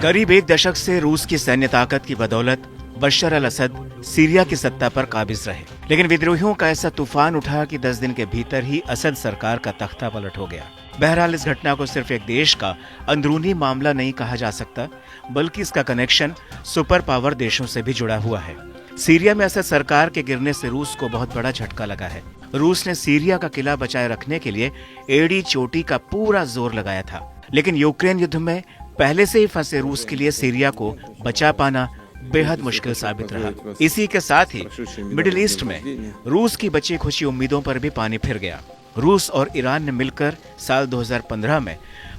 करीब एक दशक से रूस की सैन्य ताकत की बदौलत बशर अल असद सीरिया की सत्ता पर काबिज रहे, लेकिन विद्रोहियों का ऐसा तूफान उठा कि 10 दिन के भीतर ही असद सरकार का तख्ता पलट हो गया। बहरहाल इस घटना को सिर्फ एक देश का अंदरूनी मामला नहीं कहा जा सकता, बल्कि इसका कनेक्शन सुपर पावर देशों से भी जुड़ा हुआ है। सीरिया में असद सरकार के गिरने से रूस को बहुत बड़ा झटका लगा है। रूस ने सीरिया का किला बचाए रखने के लिए एड़ी चोटी का पूरा जोर लगाया था, लेकिन यूक्रेन युद्ध में पहले से ही फंसे रूस के लिए सीरिया को बचा पाना बेहद मुश्किल साबित रहा। इसी के साथ ही मिडिल ईस्ट में रूस की बची खुशी उम्मीदों पर भी पानी फिर गया। रूस और ईरान ने मिलकर साल 2015 में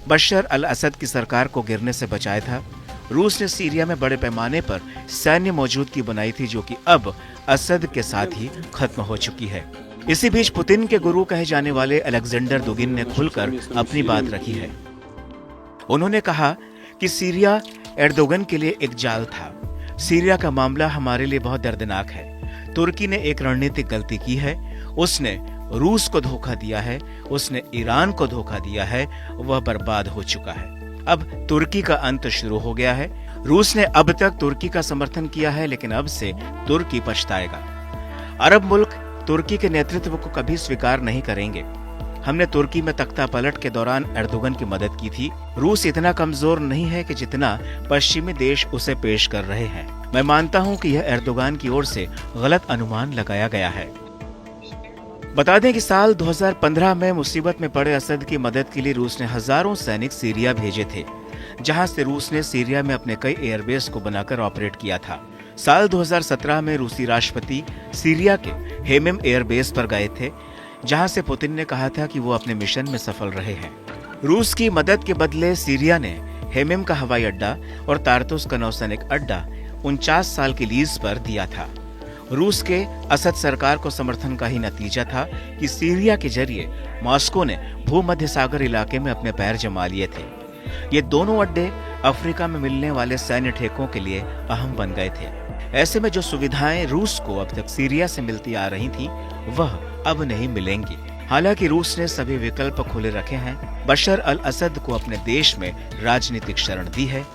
बशर अल असद की सरकार को गिरने से बचाया था। रूस ने सीरिया में बड़े पैमाने पर सैन्य मौजूदगी बनाई थी, जो कि अब असद के साथ ही खत्म हो चुकी है। इसी बीच पुतिन के गुरु कहे जाने वाले अलेक्जेंडर दुगिन ने खुलकर अपनी बात रखी है। उन्होंने कहा कि सीरिया एर्दोगन के लिए एक जाल था। सीरिया का मामला हमारे लिए बहुत दर्दनाक है। तुर्की ने एक रणनीतिक गलती की है। उसने रूस को धोखा दिया है, उसने ईरान को धोखा दिया है। वह बर्बाद हो चुका है। अब तुर्की का अंत शुरू हो गया है। रूस ने अब तक तुर्की का समर्थन किया है, लेकिन अब से तुर्की पछताएगा। अरब मुल्क तुर्की के नेतृत्व को कभी स्वीकार नहीं करेंगे। हमने तुर्की में तख्ता पलट के दौरान एर्दोगन की मदद की थी। रूस इतना कमजोर नहीं है कि जितना पश्चिमी देश उसे पेश कर रहे हैं। मैं मानता हूं कि यह एर्दोगन की ओर से गलत अनुमान लगाया गया है। बता दें कि साल 2015 में मुसीबत में पड़े असद की मदद के लिए रूस ने हजारों सैनिक सीरिया भेजे थे, जहां से रूस ने सीरिया में अपने कई एयरबेस को बनाकर ऑपरेट किया था। साल 2017 में रूसी राष्ट्रपति सीरिया के हेमेम एयरबेस पर गए थे, जहां से पुतिन ने कहा था कि वो अपने मिशन में सफल रहे हैं। रूस की मदद के बदले सीरिया ने हेमेम का हवाई अड्डा और तारतुस का नौसैनिक अड्डा 49 साल की लीज पर दिया था। रूस के असद सरकार को समर्थन का ही नतीजा था कि सीरिया के जरिए मॉस्को ने भूमध्य सागर इलाके में अपने पैर जमा लिए थे। ये दोनों अड्डे अफ्रीका में मिलने वाले सैन्य ठेकों के लिए अहम बन गए थे। ऐसे में जो सुविधाएं रूस को अब तक सीरिया से मिलती आ रही थी, वह अब नहीं मिलेंगी। हालांकि रूस ने सभी विकल्प खुले रखे हैं। बशर अल असद को अपने देश में राजनीतिक शरण दी है।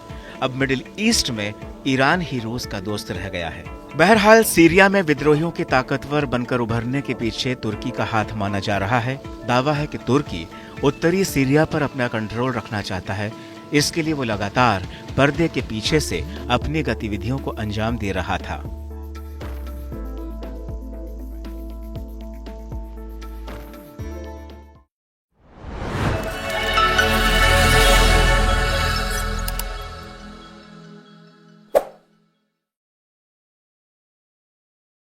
अब मिडिल ईस्ट में ईरान ही रूस का दोस्त रह गया है। बहरहाल सीरिया में विद्रोहियों के ताकतवर बनकर उभरने के पीछे तुर्की का हाथ माना जा रहा है। दावा है कि तुर्की उत्तरी सीरिया पर अपना कंट्रोल रखना चाहता है। इसके लिए वो लगातार पर्दे के पीछे से अपनी गतिविधियों को अंजाम दे रहा था।